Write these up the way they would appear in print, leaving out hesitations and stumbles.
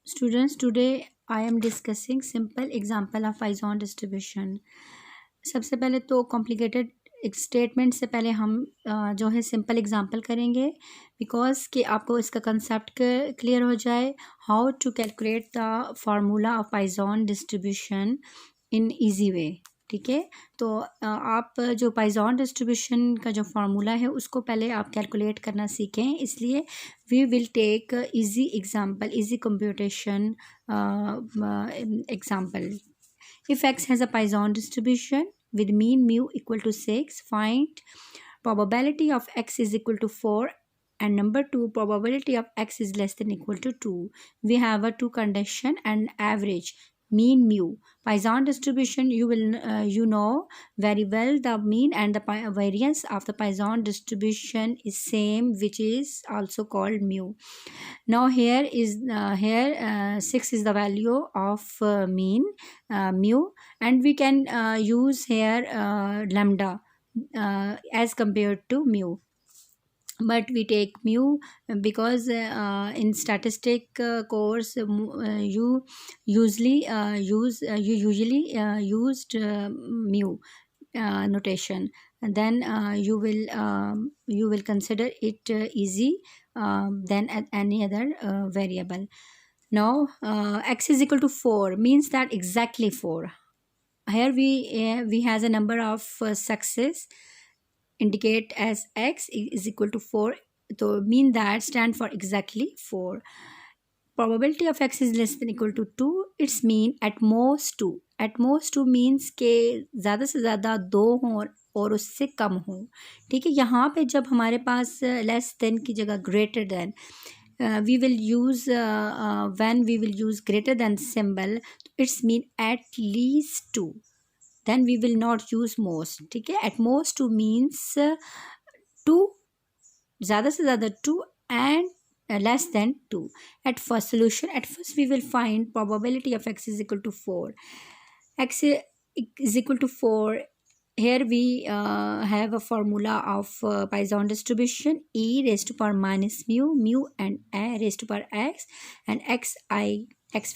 Students, today I am discussing simple example of Poisson distribution. सबसे पहले तो complicated statement से पहले हम जो है सिंपल एग्जांपल करेंगे बिकॉज कि आपको इसका कंसेप्ट क्लियर हो जाए how to calculate the formula of Poisson distribution in easy way. ठीक है, तो आप जो पाइजॉन डिस्ट्रीब्यूशन का जो फार्मूला है उसको पहले आप कैलकुलेट करना सीखें. इसलिए we will take easy example, easy computation example. If x has a Poisson distribution with mean mu equal to 6, find probability of x is equal to 4 and number 2 probability of x is less than equal to 2. We have a two condition and average mean mu. Poisson distribution, you know very well the mean and the variance of the Poisson distribution is same, which is also called mu. Now here 6 is the value of mean mu, and we can use here lambda as compared to mu, but we take mu because in statistic course you usually used mu notation, and then you will consider it easy than at any other variable. Now x is equal to 4 means that exactly 4. Here we has a number of success indicate as x is equal to 4, so mean that stand for exactly 4. Probability of x is less than equal to 2, it's mean at most 2. at most 2 means के ज़्यादा से ज़्यादा 2 हों और उससे कम हो. ठीक है, यहाँ पे जब हमारे पास लेस देन की जगह greater than we will use when we will use greater than symbol, it's mean at least 2, then we will not use most. ठीक है, at most 2 means 2, ज़्यादा से ज़्यादा 2 and less than 2. At first solution, at first we will find probability of x is equal to 4. X is equal to 4. Here we have a formula of Poisson distribution, e raised to power minus mu and a raised to power x and x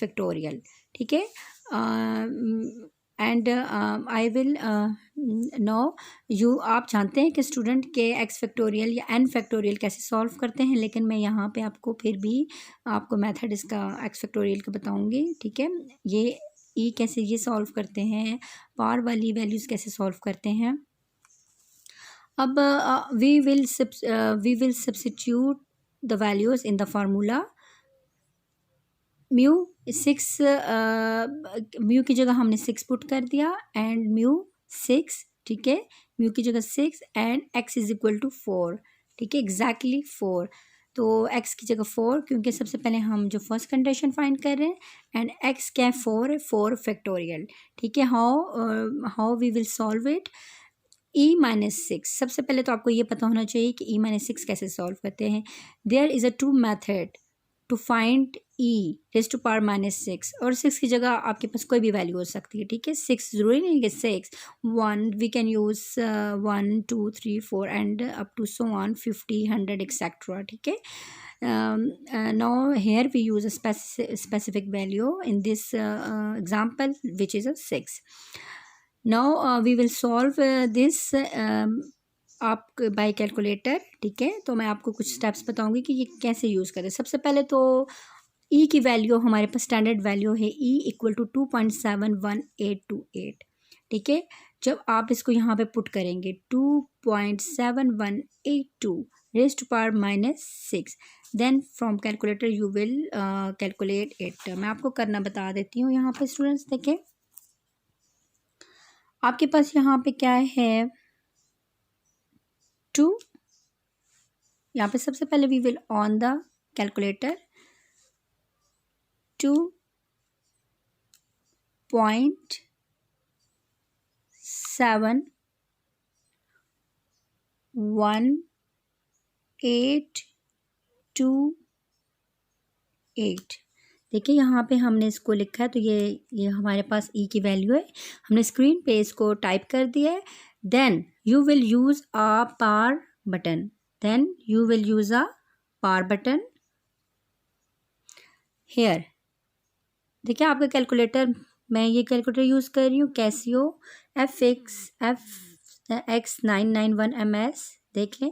factorial. ठीक है, and I will know you. आप जानते हैं कि student के x factorial या n factorial कैसे solve करते हैं, लेकिन मैं यहाँ पे आपको फिर भी आपको मेथड इसका एक्स फैक्टोरियल का बताऊँगी. ठीक है, ये ई कैसे ये सॉल्व करते हैं, पावर वाली वैल्यूज़ कैसे सॉल्व करते हैं. अब we will substitute the values in the formula. Mu 6, mu की जगह हमने 6 पुट कर दिया एंड म्यू 6. ठीक है, म्यू की जगह 6 and x is equal to 4. ठीक है, एग्जैक्टली 4. तो x की जगह 4 क्योंकि सबसे पहले हम जो फर्स्ट कंडीशन फाइंड कर रहे हैं एंड x क्या है 4 है, 4 फैक्टोरियल. ठीक है, how we will solve it. e-6, सबसे पहले तो आपको ये पता होना चाहिए कि e-6 कैसे सॉल्व करते हैं. There is a two method to find e raise to power -6, और 6 की जगह आपके पास कोई भी वैल्यू हो सकती है. ठीक है, 6 ज़रूरी नहीं कि 6, 1 we can use 1 2 3 4 and up to so on 50 100 etcetera. ठीक है, now here we use a specific value in this example which is a 6. Now we will solve this आप बाय कैलकुलेटर. ठीक है, तो मैं आपको कुछ स्टेप्स बताऊंगी कि ये कैसे यूज़ करें. सबसे पहले तो ई की वैल्यू हमारे पास स्टैंडर्ड वैल्यू है ई इक्वल टू 2.71828. ठीक है, जब आप इसको यहाँ पे पुट करेंगे 2.7182 raise to power -6, then from calculator you will calculate it. मैं आपको करना बता देती हूँ. यहाँ पे स्टूडेंट्स देखें, आपके पास यहाँ पे क्या है 2. यहाँ पे सबसे पहले we will on the calculator 2.718228. देखिए यहाँ पे हमने इसको लिखा है, तो ये हमारे पास ई की वैल्यू है. हमने स्क्रीन पे इसको टाइप कर दिया है. Then you will use a power button. here देखिए आपका कैलकुलेटर, मैं ये कैलकुलेटर यूज़ कर रही हूँ कैसियो FX991MS। देखें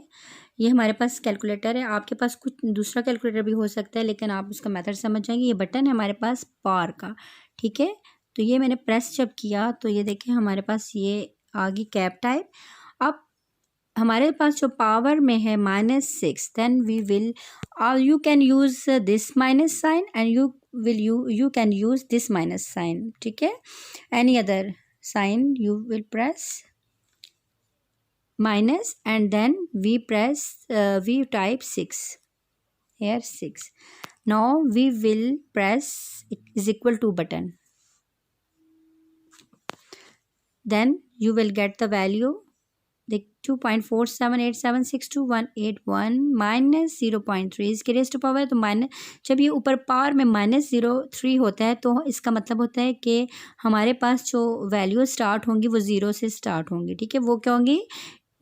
ये हमारे पास कैलकुलेटर है। आपके पास कुछ दूसरा कैलकुलेटर भी हो सकता है, लेकिन आप उसका मेथड समझ जाएंगे। ये बटन है हमारे पास पावर का, ठीक है। तो ये मैंने प्रेस जब किया तो ये देखें हमारे पास ये आ गई कैप टाइप। अब हमारे पास जो पावर में है -6, then we will you can use this minus sign and you can use this minus sign, ठीक है। Any other sign you will press minus and then we type 6 here, 6. Now we will press is equal to button, then you will get the value, the 2.4787628181 minus 0.3 इसके rest power है। तो minus, जब ये ऊपर power में -0.3 होता है तो इसका मतलब होता है कि हमारे पास जो वैल्यू स्टार्ट होंगी वो 0 से स्टार्ट होंगी, ठीक है। वो क्या होंगी,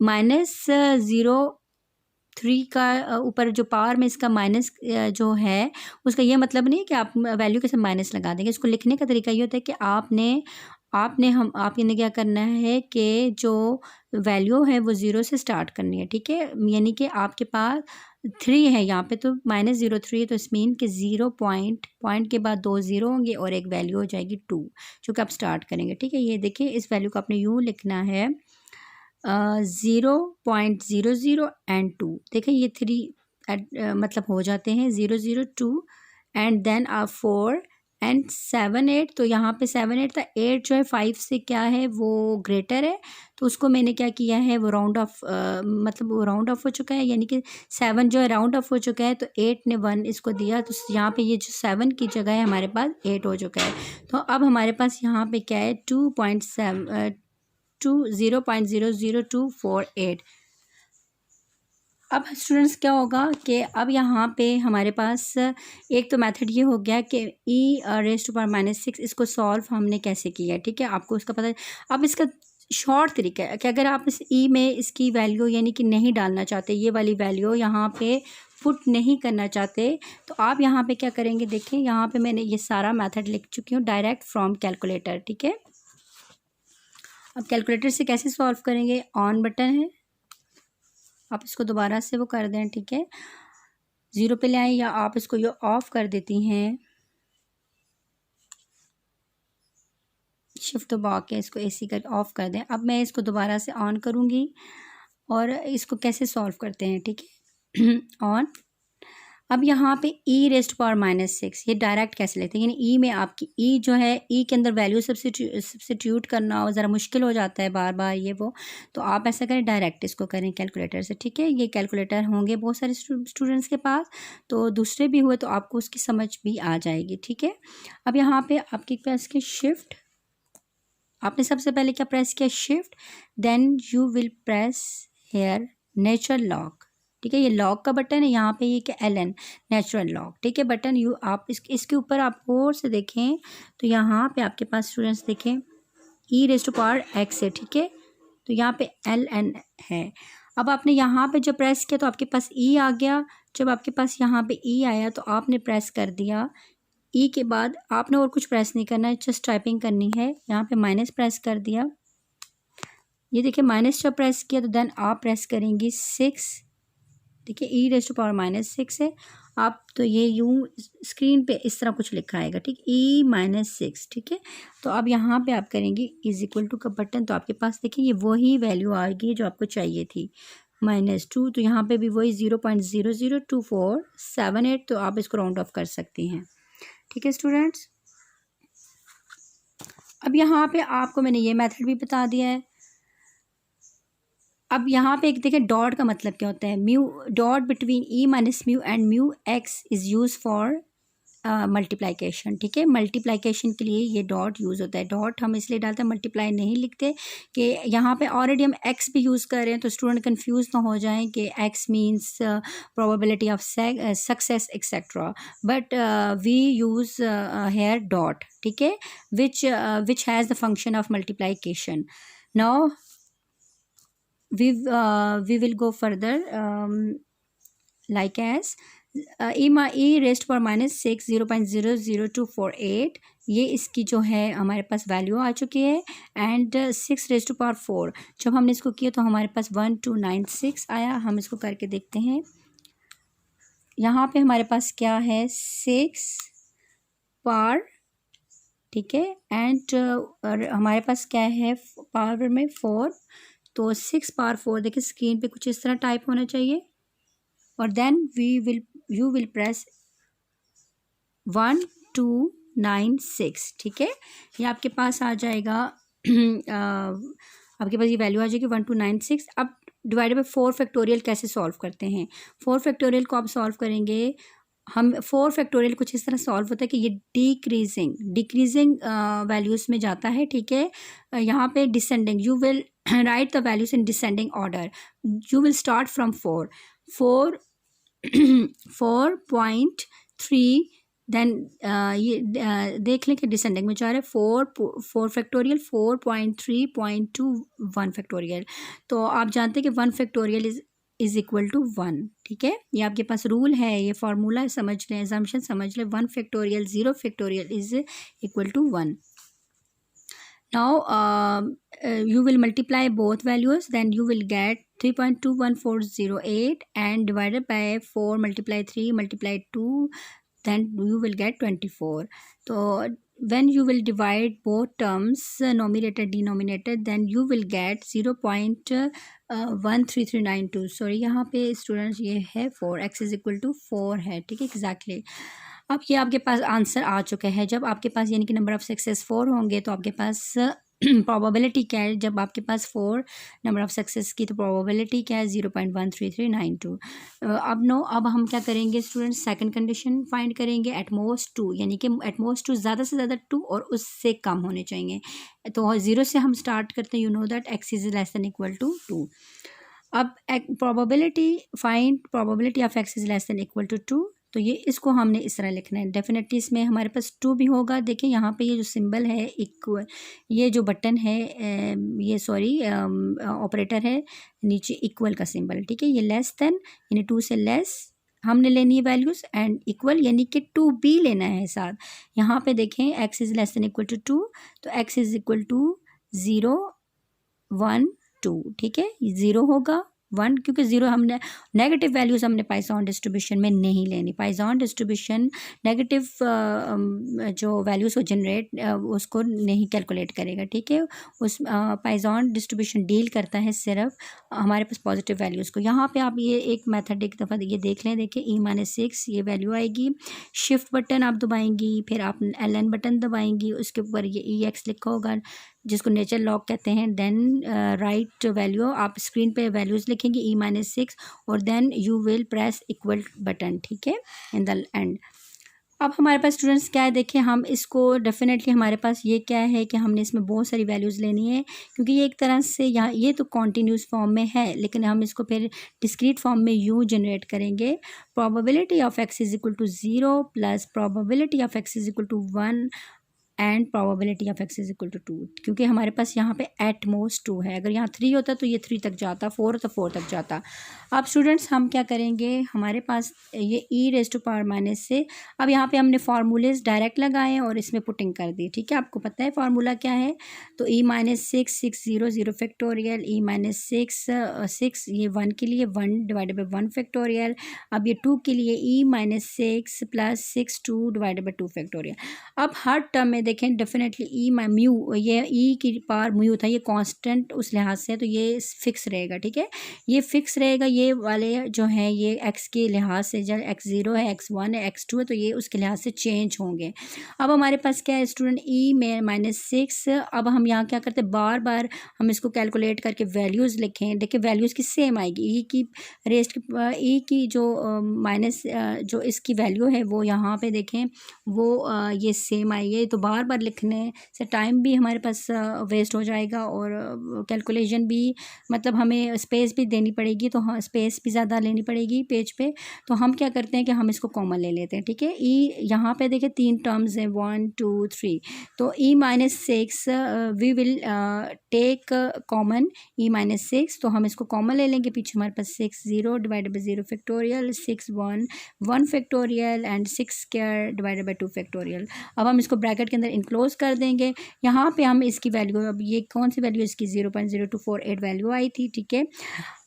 -0.3 का ऊपर जो पावर में इसका माइनस जो है उसका ये मतलब नहीं है कि आप वैल्यू के साथ माइनस लगा देंगे। इसको लिखने का तरीका ये होता है कि आपने क्या करना है कि जो वैल्यू है वो 0 से स्टार्ट करनी है, ठीक है। यानी कि आपके पास 3 है यहाँ पे, तो -0.3, तो इस मीन कि 0 पॉइंट के बाद 2 0 होंगे और एक वैल्यू हो जाएगी 2, जो कि आप स्टार्ट करेंगे, ठीक है। ये देखिए इस वैल्यू को आपने यूँ लिखना है 0.00 एंड 2। देखें ये 3 मतलब हो जाते हैं 0 0 2 एंड देन 4 एंड 7 8। तो यहाँ पे 7 8 था, 8 जो है 5 से क्या है वो ग्रेटर है, तो उसको मैंने क्या किया है वो राउंड ऑफ मतलब वो राउंड ऑफ हो चुका है, यानी कि 7 जो है राउंड ऑफ हो चुका है। तो 8 ने 1 इसको दिया, तो यहाँ पे ये जो 7 की जगह है हमारे पास 8 हो चुका है। तो अब हमारे पास यहाँ पे क्या है 0.0248। अब स्टूडेंट्स क्या होगा कि अब यहाँ पे हमारे पास एक तो मेथड ये हो गया कि e⁻⁻6 इसको सॉल्व हमने कैसे किया, ठीक है, आपको उसका पता है। अब इसका शॉर्ट तरीका है कि अगर आप इस e में इसकी वैल्यू यानी कि नहीं डालना चाहते, ये वाली वैल्यू यहाँ पे पुट नहीं करना चाहते, तो आप यहाँ पे क्या करेंगे, देखें यहाँ पे मैंने ये सारा मेथड लिख चुकी हूँ डायरेक्ट फ्रॉम कैलकुलेटर, ठीक है। अब कैलकुलेटर से कैसे सॉल्व करेंगे, ऑन बटन है, आप इसको दोबारा से वो कर दें, ठीक है, 0 पे ले आए, या आप इसको ये ऑफ कर देती हैं, शिफ्ट दबा के इसको AC कर ऑफ कर दें। अब मैं इसको दोबारा से ऑन करूँगी और इसको कैसे सॉल्व करते हैं, ठीक है। ऑन, अब यहाँ पे e⁻⁻6 ये डायरेक्ट कैसे लेते हैं, यानी e में आपकी e जो है e के अंदर वैल्यू सब्स्टिट्यूट करना ज़रा मुश्किल हो जाता है बार बार ये वो, तो आप ऐसा करें डायरेक्ट इसको करें कैलकुलेटर से, ठीक है। ये कैलकुलेटर होंगे बहुत सारे स्टूडेंट्स के पास, तो दूसरे भी हुए तो आपको उसकी समझ भी आ जाएगी, ठीक है। अब यहाँ पे आपके पास के शिफ्ट, आपने सबसे पहले क्या प्रेस किया, shift, then you will press here natural log, ठीक है। ये लॉक का बटन है, यहाँ पे ये क्या LN नेचुरल लॉक, ठीक है। बटन यू आप इसके ऊपर आप और से देखें तो यहाँ पे आपके पास स्टूडेंट्स देखें e⁻x है, ठीक है। तो यहाँ पे LN है। अब आपने यहाँ पे जब प्रेस किया तो आपके पास e आ गया। जब आपके पास यहाँ पे e आया तो आपने प्रेस कर दिया, e के बाद आपने और कुछ प्रेस नहीं करना है, जस्ट टाइपिंग करनी है। यहाँ पे माइनस प्रेस कर दिया, ये देखिए माइनस जब प्रेस किया तो देन आप प्रेस करेंगी 6, देखिए e⁻⁻6 है। आप तो ये यूँ स्क्रीन पे इस तरह कुछ लिखा आएगा, ठीक, e-6, ठीक है। तो अब यहाँ पे आप करेंगी = का बटन, तो आपके पास देखिए ये वही वैल्यू आ गई जो आपको चाहिए थी, -2। तो यहाँ पे भी वही 0.002478, तो आप इसको राउंड ऑफ कर सकती हैं, ठीक है स्टूडेंट्स। अब यहाँ पे आपको मैंने ये मेथड भी बता दिया है। अब यहाँ पे एक देखें डॉट का मतलब क्या होता है, mu dot between e⁻μ and μx is use for multiplication, ठीक है। मल्टीप्लाइकेशन के लिए ये डॉट यूज़ होता है। डॉट हम इसलिए डालते हैं, मल्टीप्लाई नहीं लिखते कि यहाँ पे ऑलरेडी हम x भी यूज़ कर रहे हैं, तो स्टूडेंट कंफ्यूज ना हो जाएं कि x means probability of success etcetera, but we use here dot, ठीक है, which has the function of multiplication. Now we will go further like as e raised पर -6 0.00248 ये इसकी जो है हमारे पास वैल्यू आ चुकी है। एंड 6⁴ जब हमने इसको किया तो हमारे पास 1296 आया। हम इसको करके देखते हैं। यहाँ पे हमारे पास क्या है 6 पावर, ठीक है, एंड हमारे पास क्या है पावर में 4, तो 6 पावर 4 देखिए स्क्रीन पे कुछ इस तरह टाइप होना चाहिए। और देन यू विल प्रेस 1296, ठीक है, ये आपके पास आ जाएगा। आपके पास ये वैल्यू आ जाएगी 1296। अब डिवाइडेड बाय 4 फैक्टोरियल कैसे सॉल्व करते हैं? 4 फैक्टोरियल को आप सॉल्व करेंगे, हम 4 फैक्टोरियल कुछ इस तरह सॉल्व होता है कि ये डिक्रीजिंग वैल्यूज़ में जाता है, ठीक है। यहाँ पे descending, you will write the values in descending order. You will start from 4.3, देन ये देख लें कि डिसेंडिंग में जा रहा है 4 फैक्टोरियल 4.3.21 फैक्टोरियल। तो आप जानते हैं कि 1 फैक्टोरियल इज इक्वल टू 1, ठीक है। ये आपके पास रूल है, ये फार्मूला समझ लें, एजम्पशन समझ लें। 1 factorial 0 factorial is equal to 1। Now you will multiply both values, then you will get 3.21408 and divided by 4 multiply 3 multiply 2, then you will get 24. So when you will divide both terms, numerator denominator, then you will get 0.13392. Sorry यहाँ पे students ये है 4, x is equal to 4 है, ठीक है, exactly. अब ये आपके पास आंसर आ चुका है। जब आपके पास यानी कि नंबर ऑफ़ सक्सेस 4 होंगे तो आपके पास प्रोबेबिलिटी क्या है? जब आपके पास 4 नंबर ऑफ़ सक्सेस की तो प्रोबेबिलिटी क्या है? 0.13392। अब हम क्या करेंगे स्टूडेंट्स? सेकंड कंडीशन फाइंड करेंगे, एटमोस्ट 2, यानी कि एटमोस्ट 2 ज़्यादा से ज़्यादा 2 और उससे कम होने चाहिए। तो 0 से हम स्टार्ट करते हैं, you know that x is less than equal to 2। अब probability of x is less than equal to 2, तो ये इसको हमने इस तरह लिखना है। डेफिनेटली इसमें हमारे पास 2 भी होगा। देखिए यहाँ पे ये जो सिंबल है इक्वल, ये जो बटन है ये सॉरी ऑपरेटर है नीचे इक्वल का सिंबल, ठीक है। ये लेस देन यानी 2 से लेस हमने लेनी है वैल्यूज़, एंड इक्वल यानी कि 2 भी लेना है साथ। यहाँ पे देखें x is less than equal to 2, तो x इज़ इक्वल टू 0 1 2, ठीक है। 0 होगा 1, क्योंकि 0 हमने नेगेटिव वैल्यूज़ हमने पाइथन डिस्ट्रीब्यूशन में नहीं लेनी। पाइथन डिस्ट्रीब्यूशन नेगेटिव जो वैल्यूज़ को जनरेट उसको नहीं कैलकुलेट करेगा, ठीक है। उस पाइथन डिस्ट्रीब्यूशन डील करता है सिर्फ हमारे पास पॉजिटिव वैल्यूज़ को। यहाँ पे आप ये एक मेथड एक दफ़ा ये देख लें। देखिए E-6 ये वैल्यू आएगी, शिफ्ट बटन आप दबाएंगी, फिर आप LN बटन दबाएंगी, उसके ऊपर ये EX लिखा होगा जिसको नेचर लॉग कहते हैं। देन राइट वैल्यू, आप स्क्रीन पे वैल्यूज़ लिखेंगे E-6 और then you will press equal button, ठीक है, इन द एंड। अब हमारे पास स्टूडेंट्स क्या है, देखिए हम इसको डेफिनेटली हमारे पास ये क्या है कि हमने इसमें बहुत सारी वैल्यूज़ लेनी है, क्योंकि ये एक तरह से यहाँ ये तो कॉन्टीन्यूस फॉर्म में है, लेकिन हम इसको फिर डिस्क्रीट फॉर्म में यूँ जनरेट करेंगे। Probability of x is equal to 0 plus probability of x is equal to 1 and probability of x is equal to 2, क्योंकि हमारे पास यहाँ पे एट मोस्ट 2 है। अगर यहाँ 3 होता तो ये 3 तक जाता, 4 तो 4 तक जाता। अब स्टूडेंट्स हम क्या करेंगे, हमारे पास ये e⁻⁻ से अब यहाँ पे हमने फार्मूलेज डायरेक्ट लगाए और इसमें पुटिंग कर दी, ठीक है। आपको पता है फार्मूला क्या है, तो E-6 600 फैक्टोरियल, E-6 ये 1 के लिए 1 डिवाइडेड बाई 1 फैक्टोरियल। अब ये 2 के लिए E-6 plus 6 2 divided by 2 factorial. अब हर टर्म में देखें डेफिनेटली म्यू, ये ई की पावर म्यू था, ये कांस्टेंट उस लिहाज से, तो ये फिक्स रहेगा, ठीक है, ये फिक्स रहेगा। ये वाले जो हैं ये एक्स के लिहाज से, जब x0 है, x1 है, x2 है, तो ये उसके लिहाज से चेंज होंगे। अब हमारे पास क्या है स्टूडेंट, E-6। अब हम यहाँ क्या करते हैं, बार बार हम इसको कैलकुलेट करके वैल्यूज़ लिखें। देखिए वैल्यूज़ की सेम आएगी, ई की जो माइनस जो इसकी वैल्यू है वो यहाँ पे देखें वो ये सेम आई है, तो बार बार लिखने से टाइम भी हमारे पास वेस्ट हो जाएगा और कैलकुलेशन भी, मतलब हमें स्पेस भी देनी पड़ेगी, तो हाँ स्पेस भी ज़्यादा लेनी पड़ेगी पेज पे। तो हम क्या करते हैं कि हम इसको कॉमन ले लेते हैं, ठीक है। ई यहाँ पे देखिए 3 टर्म्स हैं, 1 2 3, तो e minus 6 we will take common e minus 6, तो हम इसको कॉमन ले लेंगे। पीछे हमारे पास 6 0 divided by 0 factorial, 6 1 1 factorial and 6 square divided by 2 factorial. अब हम इसको ब्रैकेट के अंदर इनक्लोज कर देंगे। यहाँ पे हम इसकी वैल्यू, अब ये कौन सी वैल्यू, इसकी 0.0248 वैल्यू आई थी, ठीक है।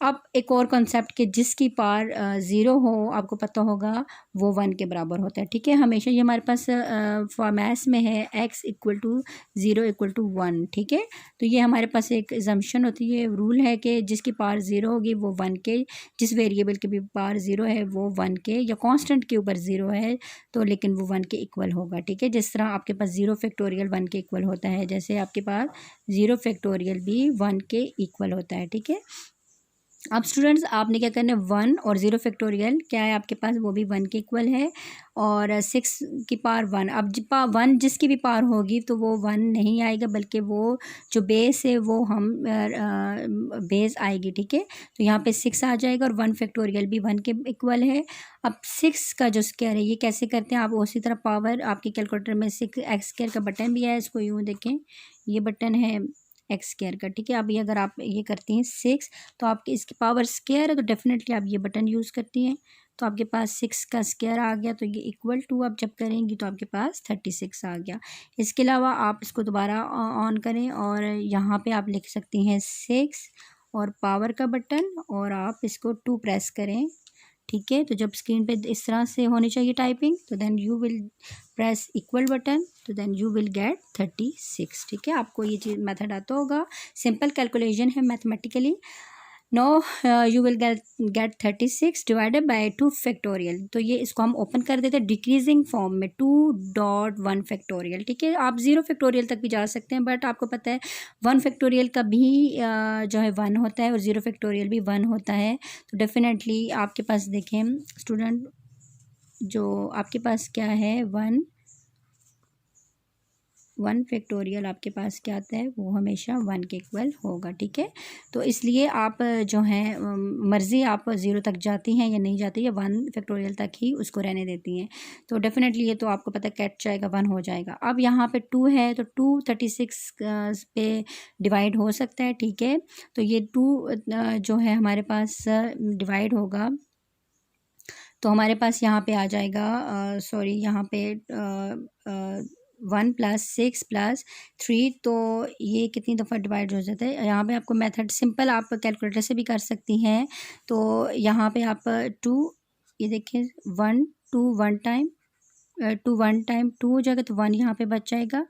अब एक और कॉन्सेप्ट के जिसकी पार 0 हो, आपको पता होगा वो 1 के बराबर होता है, ठीक है। हमेशा ये हमारे पास फॉर्मैस में है x equal to 0 equal to 1, ठीक है। तो ये हमारे पास एक एजम्पशन होती है, रूल है कि जिसकी पार 0 होगी वो 1 के, जिस वेरिएबल के भी पार 0 है वो 1 के, या कांस्टेंट के ऊपर 0 है तो लेकिन वो 1 के इक्वल होगा, ठीक है। जिस तरह आपके पास 0 फैक्टोरियल 1 के इक्वल होता है, जैसे आपके पास 0 फैक्टोरियल भी 1 के इक्वल होता है, ठीक है। अब स्टूडेंट्स आपने क्या करना है, 1 और 0 फैक्टोरियल क्या है आपके पास, वो भी 1 के इक्वल है, और 6 की पावर 1। अब 1 जिसकी भी पावर होगी तो वो 1 नहीं आएगा, बल्कि वो जो बेस है वो हम बेस आएगी, ठीक है। तो यहाँ पे 6 आ जाएगा, और 1 फैक्टोरियल भी 1 के इक्वल है। अब 6 का जो स्क्वायर है ये कैसे करते हैं आप, उसी तरह पावर आपके कैलकुलेटर में 6 एक्स स्क्वायर का बटन भी है, इसको यूँ देखें, ये बटन है एक्स स्क्वायर का, ठीक है। अब ये अगर आप ये करती हैं 6, तो आपकी इसकी पावर स्क्वायर है, तो डेफिनेटली आप ये बटन यूज़ करती हैं, तो आपके पास 6 का स्क्वायर आ गया, तो ये इक्वल टू आप जब करेंगी तो आपके पास 36 आ गया। इसके अलावा आप इसको दोबारा ऑन करें और यहाँ पे आप लिख सकती हैं 6 और पावर का बटन, और आप इसको 2 प्रेस करें, ठीक है। तो जब स्क्रीन पे इस तरह से होनी चाहिए टाइपिंग, तो then you will press equal button, तो देन यू विल गेट 36, ठीक है। आपको ये चीज़ मेथड आता होगा, सिंपल कैलकुलेशन है mathematically. No you will get 36 divided by 2 factorial. तो ये इसको हम ओपन कर देते हैं डिक्रीजिंग फॉर्म में, 2.1 फैक्टोरियल, ठीक है। आप 0 फैक्टोरियल तक भी जा सकते हैं, बट आपको पता है 1 फैक्टोरियल का भी जो है 1 होता है, और 0 फैक्टोरियल भी 1 होता है। तो डेफिनेटली आपके पास देखें स्टूडेंट, जो आपके पास क्या है 1 फैक्टोरियल आपके पास क्या आता है, वो हमेशा 1 के इक्वल होगा, ठीक है। तो इसलिए आप जो हैं मर्ज़ी आप 0 तक जाती हैं या नहीं जाती, या 1 फैक्टोरियल तक ही उसको रहने देती हैं। तो डेफिनेटली ये तो आपको पता कैट जाएगा, 1 हो जाएगा। अब यहाँ पे 2 है, तो 2 36 पे डिवाइड हो सकता है, ठीक है। तो ये 2 जो है हमारे पास डिवाइड होगा, तो हमारे पास यहाँ पे आ जाएगा, सॉरी यहाँ पे 1 + 6 + 3, तो ये कितनी दफ़ा डिवाइड हो जाता है। यहाँ पे आपको मेथड सिंपल आप कैलकुलेटर से भी कर सकती हैं। तो यहाँ पे आप 2, ये देखिए 1 2 1 टाइम 2 1 टाइम 2 हो जाएगा, तो 1 यहाँ पे बच जाएगा।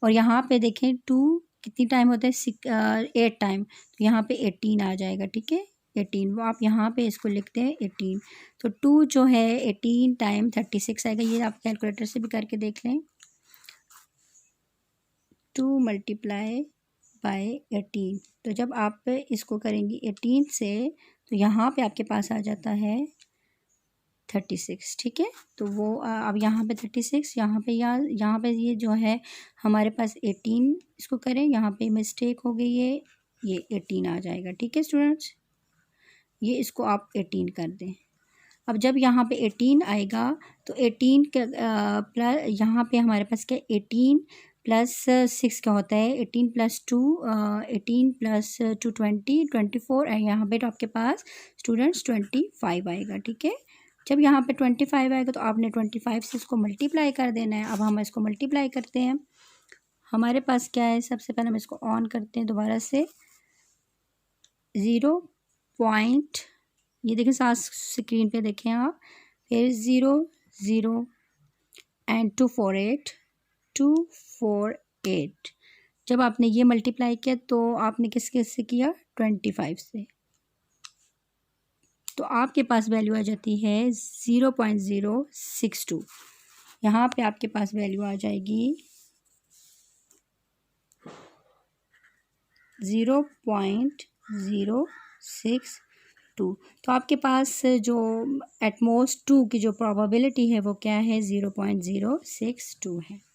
और यहाँ पे देखें 2 कितनी टाइम होता है, 8 टाइम, तो यहाँ पे 18 आ जाएगा, ठीक है। 18 वो आप यहाँ पे इसको लिखते हैं 18, तो 2 जो है 18 टाइम 36 आएगा। ये आप कैलकुलेटर से भी करके देख लें, 2 × 18, तो जब आप इसको करेंगी 18 से, तो यहाँ पे आपके पास आ जाता है 36, ठीक है। तो वो अब यहाँ पे 36, यहाँ पे ये जो है हमारे पास 18, इसको करें, यहाँ पे मिस्टेक हो गई है, ये 18 आ जाएगा, ठीक है स्टूडेंट्स। ये इसको आप 18 कर दें। अब जब यहाँ पे 18 आएगा, तो 18 के प्लस यहाँ पे हमारे पास क्या 18 + 6 क्या होता है, 18 + 2 18 + 2 20 24, और यहाँ पे तो आपके पास स्टूडेंट्स 25 आएगा, ठीक है। जब यहाँ पे 25 आएगा, तो आपने 25 से इसको मल्टीप्लाई कर देना है। अब हम इसको मल्टीप्लाई करते हैं, हमारे पास क्या है, सबसे पहले हम इसको ऑन करते हैं दोबारा से, 0 पॉइंट, ये देखें साथ स्क्रीन पे देखें आप, फिर 0 0 एंड 248 जब आपने ये मल्टीप्लाई किया, तो आपने किस से किया, 25 से, तो आपके पास वैल्यू आ जाती है 0.062। यहाँ पे आपके पास वैल्यू आ जाएगी 0.062। तो आपके पास जो एटमोस्ट 2 की जो प्रोबेबिलिटी है वो क्या है, 0.062 है।